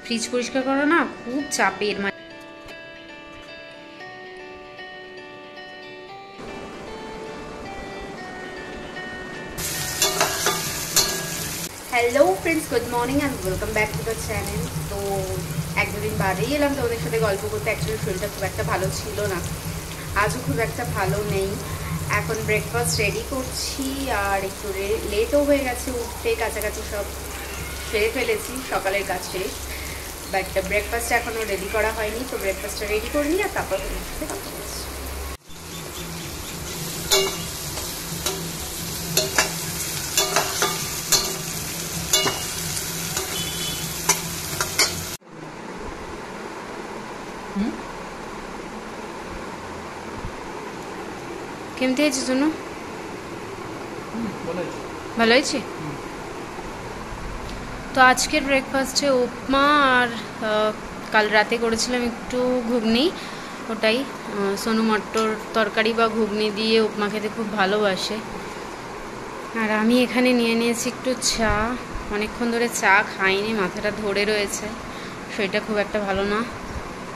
Fridge পরিষ্কার করা না খুব চাপের। Hello friends, good morning and welcome back to the channel. তো এক দুদিন বাদেই এলাম তোমাদের সাথে গল্প করতে। অ্যাকচুয়ালি শরীরটা খুব একটা ভালো ছিল না, আজও খুব একটা ভালো নেই। এখন ব্রেকফাস্ট রেডি করছি আর একটু লেটও হয়ে গেছে উঠতে, কাছাকাছি সব সেরে ফেলেছি, সকালের কাজ শেষ। বাট ব্রেকফাস্ট এখনও রেডি করা হয়নি, তো ব্রেকফাস্টটা রেডি করে নিই আর তারপর তোমাদের সাথে কথা বলছি। কেমন হয়েছে জন্য? ভালো হয়েছে। তো আজকের ব্রেকফাস্টে উপমা আর কাল রাতে করেছিলাম একটু ঘুগনি, ওটাই। সোনু মটর তরকারি বা ঘুগনি দিয়ে উপমা খেতে খুব ভালোবাসে। আর আমি এখানে নিয়ে নিয়েছি একটু চা। অনেকক্ষণ ধরে চা খাইনি, মাথাটা ধরে রয়েছে, শরীরটা খুব একটা ভালো না,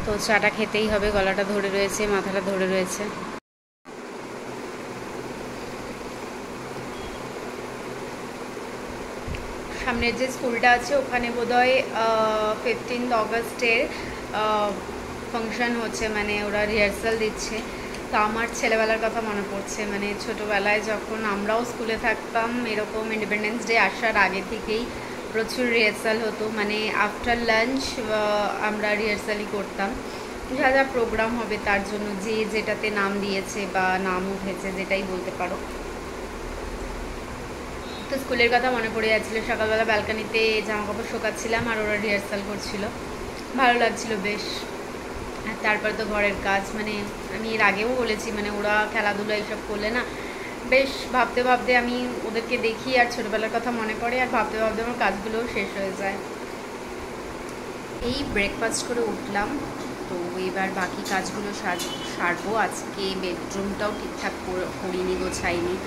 তো চাটা খেতেই হবে। গলাটা ধরে রয়েছে, মাথাটা ধরে রয়েছে। সামনের যে স্কুলটা আছে ওখানে বোধহয় 15 অগস্টের ফাংশন হচ্ছে, মানে ওরা রিহার্সাল দিচ্ছে। তো আমার ছেলেবেলার কথা মনে পড়ছে, মানে ছোটোবেলায় যখন আমরাও স্কুলে থাকতাম, এরকম ইন্ডিপেন্ডেন্স ডে আসার আগে থেকেই প্রচুর রিহার্সাল হতো। মানে আফটার লাঞ্চ আমরা রিহার্সালই করতাম, যা যা প্রোগ্রাম হবে তার জন্য যে যেটাতে নাম দিয়েছে বা নাম উঠেছে, যেটাই বলতে পারো। তো স্কুলের কথা মনে পড়ে যাচ্ছিলো। সকালবেলা ব্যালকানিতে জামাকাপড় শোকাচ্ছিলাম আর ওরা রিহার্সাল করছিল, ভালো লাগছিল বেশ। আর তারপর তো ঘরের কাজ, মানে আমি এর আগেও বলেছি, মানে ওরা খেলাধুলা এইসব করলে না বেশ ভাবতে ভাবতে আমি ওদেরকে দেখি আর ছোটোবেলার কথা মনে পড়ে, আর ভাবতে ভাবতে আমার কাজগুলোও শেষ হয়ে যায়। এই ব্রেকফাস্ট করে উঠলাম, তো এবার বাকি কাজগুলো সারবো। আজকে বেডরুমটাও ঠিকঠাক করিনি, গোছাইনি,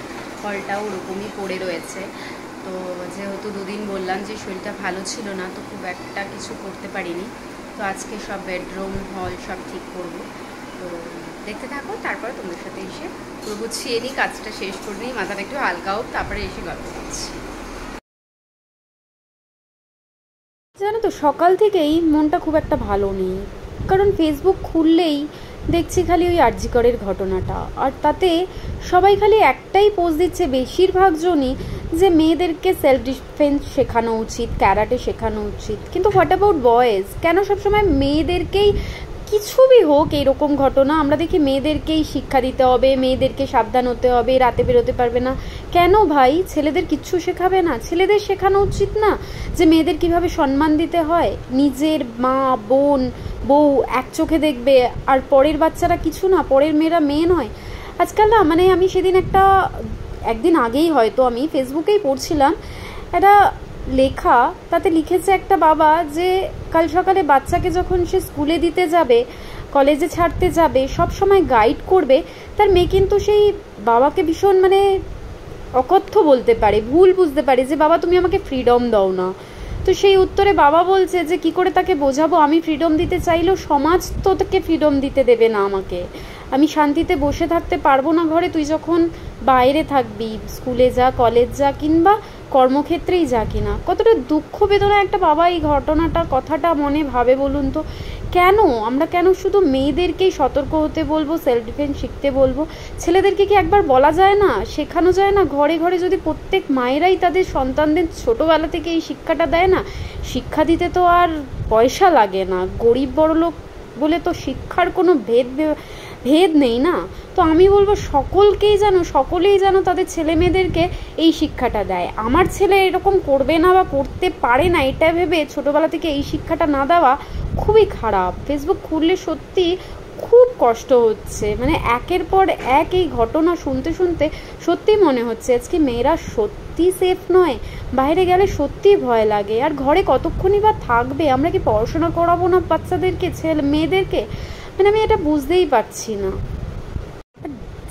হলটাও ওরকমই পড়ে রয়েছে। তো যেহেতু দুদিন বললাম যে শরীরটা ভালো ছিল না, তো খুব একটা কিছু করতে পারিনি। তো আজকে সব বেডরুম হল সব ঠিক করব। তো দেখতে থাকো, তারপরে তোমাদের সাথে এসে পুরো গুছিয়ে নিই, কাজটা শেষ করে নিই, মাথাটা একটু হালকা হোক, তারপরে এসে গল্প করছি। জানো তো, সকাল থেকেই মনটা খুব একটা ভালো নেই, কারণ ফেসবুক খুললেই দেখছি খালি ওই আরজি করের ঘটনাটা। আর তাতে সবাই খালি একটাই পোস্ট দিচ্ছে বেশিরভাগ জনই, যে মেয়েদেরকে সেলফ ডিফেন্স শেখানো উচিত, ক্যারাটে শেখানো উচিত। কিন্তু হোয়াট অ্যাবাউট বয়েজ? কেন সবসময় মেয়েদেরকেই, কিছুই হোক এইরকম ঘটনা আমরা দেখি মেয়েদেরকেই শিক্ষা দিতে হবে, মেয়েদেরকে সাবধান হতে হবে, রাতে বেরোতে পারবে না? কেন ভাই, ছেলেদের কিচ্ছু শেখাবে না? ছেলেদের শেখানো উচিত না যে মেয়েদের কিভাবে সম্মান দিতে হয়? নিজের মা, বোন, বউ এক চোখে দেখবে, আর পরের বাচ্চারা কিছু না, পরের মেয়েরা মেয়ে নয়। আজকাল না, মানে আমি সেদিন একদিন আগেই হয়তো আমি ফেসবুকেই পড়ছিলাম একটা লেখা, তাতে লিখেছে একটা বাবা যে কাল সকালে বাচ্চাকে যখন সে স্কুলে দিতে যাবে, কলেজে ছাড়তে যাবে, সব সময় গাইড করবে। তার মেয়ে কিন্তু সেই বাবাকে ভীষণ, মানে অকথ্য বলতে পারে, ভুল বুঝতে পারে যে বাবা তুমি আমাকে ফ্রিডম দাও না। তো সেই উত্তরে বাবা বলছে যে কি করে তাকে বোঝাবো, আমি ফ্রিডম দিতে চাইলেও সমাজ তো তোকে ফ্রিডম দিতে দেবে না আমাকে। আমি শান্তিতে বসে থাকতে পারবো না ঘরে, তুই যখন বাইরে থাকবি, স্কুলে যা, কলেজ যা, কিংবা কর্মক্ষেত্রেই যা কিনা। কতটা দুঃখ বেদনা একটা বাবা এই ঘটনাটা, কথাটা মনে ভাবে বলুন তো। কেন আমরা শুধু মেয়েদেরকেই সতর্ক হতে বলবো, সেলফ ডিফেন্স শিখতে বলবো? ছেলেদেরকে কি একবার বলা যায় না, শেখানো যায় না? ঘরে ঘরে যদি প্রত্যেক মায়েরাই তাদের সন্তানদের ছোটোবেলা থেকে এই শিক্ষাটা দেয় না, শিক্ষা দিতে তো আর পয়সা লাগে না, গরিব বড়লোক বলে তো শিক্ষার কোনো ভেদ নেই না। তো আমি বলবো সকলেই যেন তাদের ছেলে মেয়েদেরকে এই শিক্ষাটা দেয়। আমার ছেলে এরকম করবে না বা করতে পারে না এটা ভেবে ছোটোবেলা থেকে এই শিক্ষাটা না দেওয়া খুবই খারাপ। ফেসবুক খুললে সত্যি খুব কষ্ট হচ্ছে, মানে একের পর এক এই ঘটনা শুনতে শুনতে সত্যি মনে হচ্ছে আজকে মেয়েরা সত্যি সেফ নয়, বাইরে গেলে সত্যি ভয় লাগে। আর ঘরে কতক্ষণই বা থাকবে? আমরা কি পড়াশোনা করাবো না বাচ্চাদেরকে, মেয়েদেরকে? মানে আমি এটা বুঝতেই পারছি না।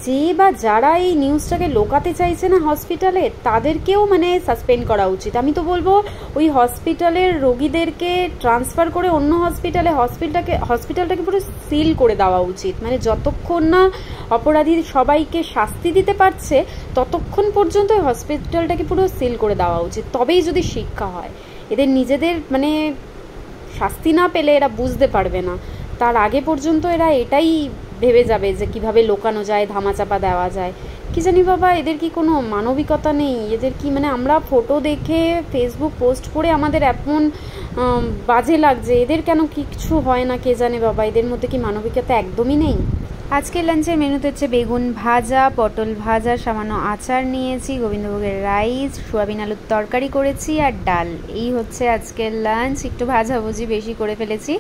যে বা যারা এই নিউজটাকে লোকাতে চাইছে না হসপিটালে, তাদেরকেও মানে সাসপেন্ড করা উচিত। আমি তো বলবো ওই হসপিটালের রোগীদেরকে ট্রান্সফার করে অন্য হসপিটালটাকে পুরো সিল করে দেওয়া উচিত। মানে যতক্ষণ না অপরাধী সবাইকে শাস্তি দিতে পারছে ততক্ষণ পর্যন্ত ওই হসপিটালটাকে পুরো সিল করে দেওয়া উচিত, তবেই যদি শিক্ষা হয়। এদের নিজেদের মানে শাস্তি না পেলে এরা বুঝতে পারবে না, তার আগে পর্যন্ত এরা এটাই ভেবে যাবে যে কিভাবে লোকানো যায়, ধামাচাপা দেওয়া যায়। কি জানি বাবা, এদের কি কোনো মানবিকতা নেই? এদের কি মানে আমরা ফটো দেখে ফেসবুক পোস্ট করে আমাদের এমন বাজে লাগছে, এদের কেন কিছু হয় না কে জানে বাবা, এদের মধ্যে কি মানবিকতা একদমই নেই? আজকে লাঞ্চের মেনুতে হচ্ছে বেগুন ভাজা, পটল ভাজা, সামান্য আচার নিয়েছি, গোবিন্দভোগের রাইস, সোয়াবিন আলুর তরকারি করেছি আর ডাল। এই হচ্ছে আজকের লাঞ্চ। একটু ভাজাভুজি বেশি করে ফেলেছি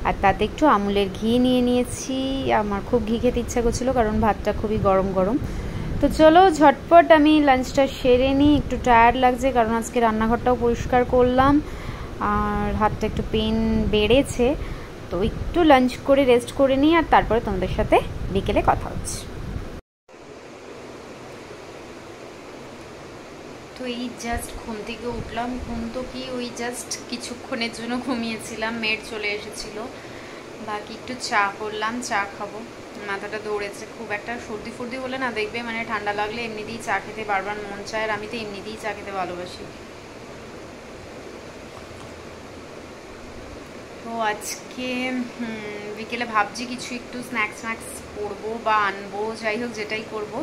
আর তাতে একটু আমুলের ঘি নিয়ে নিয়েছি। আমার খুব ঘি খেতে ইচ্ছা করছিল কারণ ভাতটা খুবই গরম গরম। তো চলো ঝটপট আমি লাঞ্চটা সেরে নিই। একটু টায়ার্ড লাগছে কারণ আজকে রান্নাঘরটাও পরিষ্কার করলাম আর হাতটা একটু পেন বেড়েছে। তো একটু লাঞ্চ করে রেস্ট করে নিই আর তারপরে তোমাদের সাথে বিকেলে কথা হচ্ছে। তো এই জাস্ট ঘুম থেকে উঠলাম। ঘুম তো কি, ওই জাস্ট কিছুক্ষণের জন্য ঘুমিয়েছিলাম, মেড চলে এসেছিল। বাকি একটু চা করলাম, চা খাবো। মাথাটা দৌড়েছে, খুব একটা সর্দি ফর্দি হলে না দেখবে মানে ঠান্ডা লাগলে এমনিতেই চা খেতে বারবার মন চায়, আর আমি তো এমনিতেই চা খেতে ভালোবাসি। তো আজকে বিকেলে ভাবছি কিছু একটু স্ন্যাক্স করবো বা আনবো, যাই হোক যেটাই করব।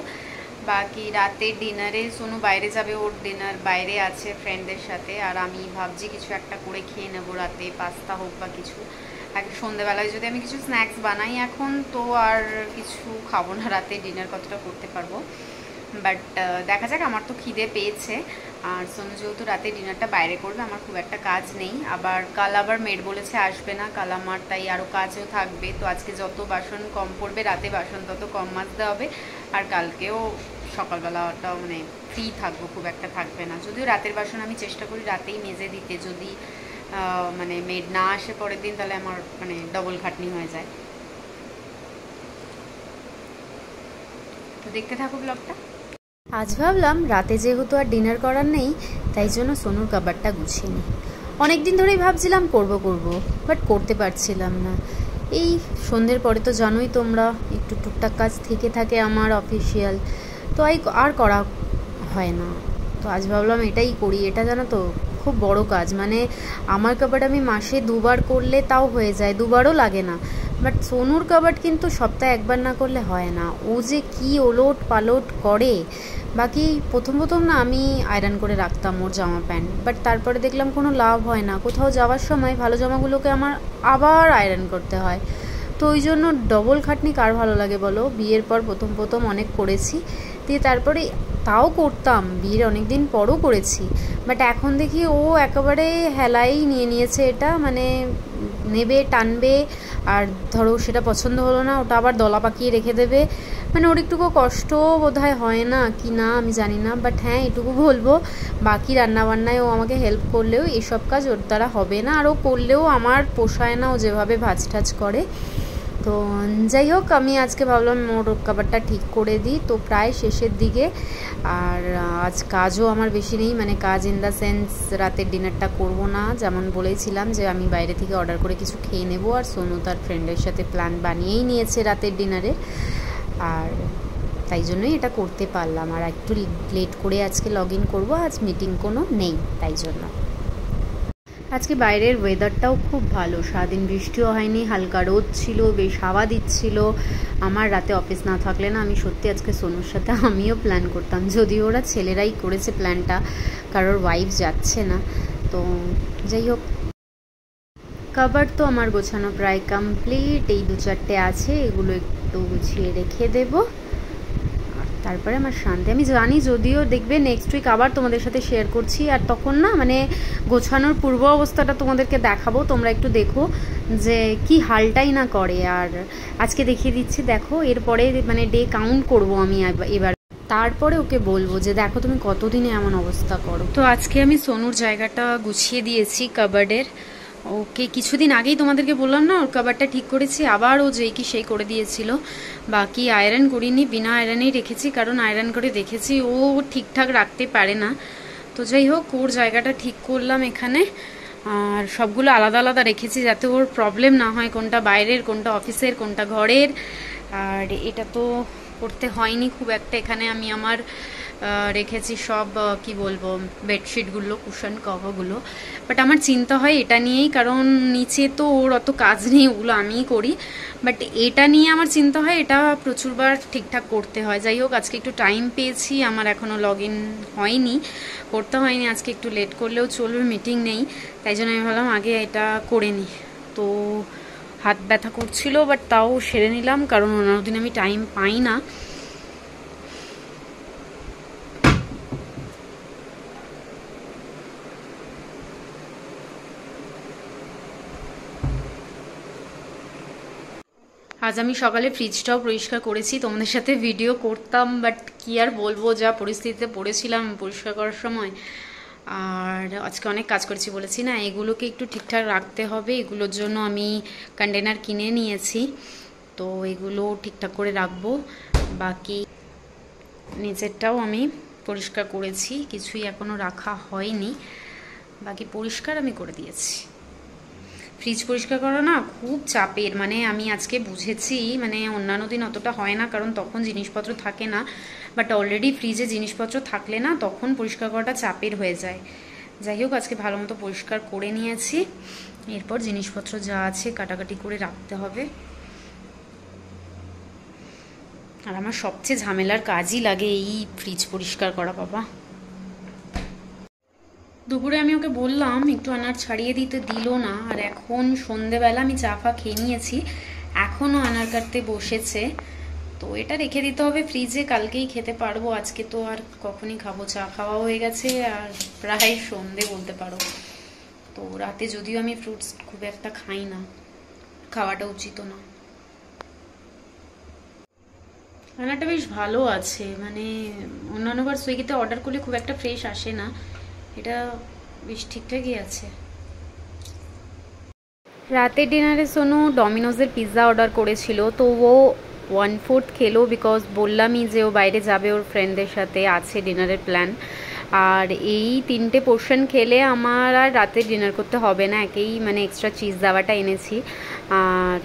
বাকি রাতে ডিনারে সোনু বাইরে যাবে, ওর ডিনার বাইরে আছে ফ্রেন্ডদের সাথে, আর আমি ভাবছি কিছু একটা করে খেয়ে নেবো রাতে, পাস্তা হোক বা কিছু। আগে সন্ধ্যেবেলায় যদি আমি কিছু স্ন্যাক্স বানাই এখন, তো আর কিছু খাবো না রাতে, ডিনার কতটা করতে পারবো। বাট দেখা যাক, আমার তো খিদে পেয়েছে। আর সোনু যেহেতু রাতে ডিনারটা বাইরে করবে, আমার খুব একটা কাজ নেই। কাল আবার মেড বলেছে আসবে না, কাল আমার তাই আরও কাজও থাকবে। তো আজকে যত বাসন কম পড়বে, রাতে বাসন তত কম মাজতে হবে। আর কালকেও সকালবেলাটাও মানে ফ্রি থাকবো, খুব একটা থাকবে না। যদিও রাতের বাসন আমি চেষ্টা করি রাতেই মেজে দিতে, যদি মানে মেড না আসে পরের দিন, তাহলে আমার মানে ডবল খাটনি হয়ে যায়। তো দেখতে থাকো ব্লগটা। আজ ভাবলাম রাতে যেহেতু আর ডিনার করার নেই, তাই জন্য সোনুর কাবারটা গুছিয়ে নিই। অনেকদিন ধরেই ভাবছিলাম করব বাট করতে পারছিলাম না। এই সন্ধ্যের পরে তো জানোই তোমরা, একটু টুকটাক কাজ থেকে থাকে আমার অফিসিয়াল, তো আর করা হয় না। তো আজ ভাবলাম এটাই করি। এটা জানো তো খুব বড় কাজ, মানে আমার কাবার্ড আমি মাসে 2 বার করলে তাও হয়ে যায়, 2 বারও লাগে না। বাট সোনুর কাবার্ড কিন্তু সপ্তাহে 1 বার না করলে হয় না। ও যে কি ওলট পালট করে। বাকি প্রথম না আমি আয়রন করে রাখতাম ওর জামা প্যান্ট, বাট তারপরে দেখলাম কোনো লাভ হয় না। কোথাও যাওয়ার সময় ভালো জামাগুলোকে আমার আবার আয়রন করতে হয়। তো ওই জন্য ডবল খাটনি কার ভালো লাগে বলো? বিয়ের পর প্রথম অনেক করেছি, দিয়ে তারপরে তাও করতাম, বিয়ের অনেক দিন পরও করেছি। বাট এখন দেখি ও একেবারে হেলাই নিয়েছে এটা, মানে নেবে, টানবে, আর ধরো সেটা পছন্দ হলো না, ওটা আবার দলা পাকিয়ে রেখে দেবে। মানে ওর একটুকু কষ্ট বোধহয় হয় না কি না আমি জানি না, বাট হ্যাঁ এটুকু বলবো, বাকি রান্নাবান্নায় ও আমাকে হেল্প করলেও এসব কাজ ওর দ্বারা হবে না, আর ও করলেও আমার পোষায় না ও যেভাবে ভাজ টাজ করে। তো যাই হোক, আমি আজকে ভাবলাম ওর কাবারটা ঠিক করে দিই। তো প্রায় শেষের দিকে, আর আজ কাজও আমার বেশি নেই, মানে কাজ ইন দ্য সেন্স রাতের ডিনারটা করব না, যেমন বলেছিলাম যে আমি বাইরে থেকে অর্ডার করে কিছু খেয়ে নেব। আর সোনু তার ফ্রেন্ডের সাথে প্ল্যান বানিয়েই নিয়েছে রাতের ডিনারে, আর তাই জন্যই এটা করতে পারলাম। আর একটু লেট করে আজকে লগ ইন করবো, আজ মিটিং কোনো নেই তাই জন্য। আজকে বাইরের ওয়েদারটাও খুব ভালো, সারাদিন বৃষ্টিও হয়নি, হালকা রোদ ছিল, বেশ হাওয়া দিচ্ছিল। আমার রাতে অফিস না থাকলে না আমি সত্যি আজকে সোনুর সাথে আমিও প্ল্যান করতাম, যদিও ওরা ছেলেরাই করেছে প্ল্যানটা, কারোর ওয়াইফ যাচ্ছে না। তো যাই হোক, কাভার তো আমার গোছানো প্রায় কমপ্লিট, এই 2-4টে আছে, এগুলো একটু গুছিয়ে রেখে দেবো, তারপরে আমার শান্তি। আমি জানি যদিও দেখবে নেক্সট উইক আবার তোমাদের সাথে শেয়ার করছি, আর তখন না মানে গোছানোর পূর্ব অবস্থাটা তোমাদেরকে দেখাবো, তোমরা একটু দেখো যে কি হালটাই না করে। আর আজকে দেখিয়ে দিচ্ছি, দেখো এরপরে মানে ডে কাউন্ট করব আমি এবার, তারপরে ওকে বলবো যে দেখো তুমি কতদিনে এমন অবস্থা করো। তো আজকে আমি সোনুর জায়গাটা গুছিয়ে দিয়েছি কাবার্ডের, ওকে কিছুদিন আগেই তোমাদেরকে বললাম না ওর কভারটা ঠিক করেছি, আবার ও যেই কি সেই করে দিয়েছিল। বাকি আয়রন করিনি, বিনা আয়রনেই রেখেছি, কারণ আয়রন করে দেখেছি ও ঠিকঠাক রাখতে পারে না। তো যাই হোক ওর জায়গাটা ঠিক করলাম এখানে, আর সবগুলো আলাদা আলাদা রেখেছি যাতে ওর প্রবলেম না হয় কোনটা বাইরের কোনটা অফিসের কোনটা ঘরের। আর এটা তো করতে হয়নি খুব একটা, এখানে আমি আমার রেখেছি সব কি বলবো বেডশিটগুলো, কুশন কভারগুলো। বাট আমার চিন্তা হয় এটা নিয়েই, কারণ নিচে তো ওর অত কাজ নেই, ওগুলো আমিই করি। বাট এটা নিয়ে আমার চিন্তা হয় এটা প্রচুরবার ঠিকঠাক করতে হয়। যাই হোক আজকে একটু টাইম পেয়েছি, আমার এখনও লগ ইন হয়নি, করতে হয়নি আজকে, একটু লেট করলেও চলবে, মিটিং নেই, তাই জন্য আমি ভাবলাম আগে এটা করে নিই। তো হাত ব্যথা করছিল বাট তাও সেরে নিলাম, কারণ অন্য দিন আমি টাইম পাই না। আজ আমি সকালে ফ্রিজটাও পরিষ্কার করেছি, তোমাদের সাথে ভিডিও করতাম বাট কি আর বলবো, যা পরিস্থিতিতে পড়েছিলাম পরিষ্কার করার সময়। আর আজকে অনেক কাজ করেছি বলেছি না, এগুলোকে একটু ঠিকঠাক রাখতে হবে, এগুলোর জন্য আমি কন্টেনার কিনে নিয়েছি, তো এগুলো ঠিকঠাক করে রাখবো। বাকি নিচেরটাও আমি পরিষ্কার করেছি, কিছুই এখনও রাখা হয়নি, বাকি পরিষ্কার আমি করে দিয়েছি। ফ্রিজ পরিষ্কার করা না খুব চাপের, মানে আমি আজকে বুঝেছি, মানে অন্যান্য দিন অতটা হয় না কারণ তখন জিনিসপত্র থাকে না, বাট অলরেডি ফ্রিজে জিনিসপত্র থাকলে না তখন পরিষ্কার করাটা চাপের হয়ে যায়। যাই হোক আজকে ভালো মতো পরিষ্কার করে নিয়েছি, এরপর জিনিসপত্র যা আছে কাটাকাটি করে রাখতে হবে। আর আমার সবচেয়ে ঝামেলার কাজই লাগে এই ফ্রিজ পরিষ্কার করা বাবা। দুপুরে আমি ওকে বললাম একটু আনার ছাড়িয়ে দিতে, দিল না। আর এখন সন্ধেবেলা আমি চা ফা খেয়ে নিয়েছি, এখনও আনার কাটতে বসেছে, তো এটা রেখে দিতে হবে ফ্রিজে, কালকেই খেতে পারবো, আজকে তো আর কখনই খাবো, চা খাওয়া হয়ে গেছে আর প্রায় সন্ধে বলতে পারো। তো রাতে যদিও আমি ফ্রুটস খুব একটা খাই না, খাওয়াটা উচিত না। রান্নাটা বেশ ভালো আছে, মানে অন্যান্যবার সুইগিতে অর্ডার করলে খুব একটা ফ্রেশ আসে না, এটা বেশ ঠিকঠাকই আছে। রাতের ডিনারে সোনু ডমিনোজের পিৎজা অর্ডার করেছিল, তো ও 1/4 খেলো, বিকজ বললামই যে ও বাইরে যাবে ওর ফ্রেন্ডদের সাথে, আছে ডিনারের প্ল্যান। আর এই 3টে পোর্শন খেলে আমার আর রাতে ডিনার করতে হবে না, একেই মানে এক্সট্রা চিজ দেওয়াটা এনেছি, আর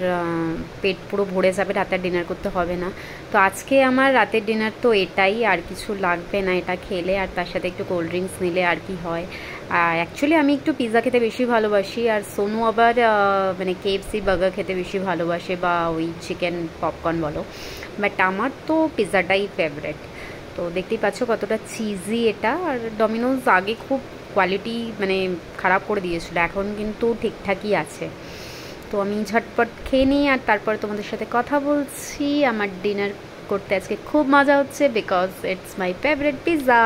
পেট পুরো ভরে যাবে, রাতে আর ডিনার করতে হবে না। তো আজকে আমার রাতের ডিনার তো এটাই, আর কিছু লাগবে না এটা খেলে, আর তার সাথে একটু কোল্ড ড্রিঙ্কস নিলে আর কি হয়। অ্যাকচুয়ালি আমি একটু পিৎজা খেতে বেশি ভালোবাসি, আর সোনু আবার মানে কেএফসি বার্গার খেতে বেশি ভালোবাসে, বা ওই চিকেন পপকর্ন বলো, বাট আমার তো পিৎজাটাই ফেভারেট। তো দেখতেই পাচ্ছ কতটা চিজি এটা। আর ডমিনোজ আগে খুব কোয়ালিটি মানে খারাপ করে দিয়েছিল, এখন কিন্তু ঠিকঠাকই আছে। তো আমি ঝটপট খেয়ে নিই আর তারপর তোমাদের সাথে কথা বলছি। আমার ডিনার করতে আজকে খুব মজা হচ্ছে, because it's my favourite pizza.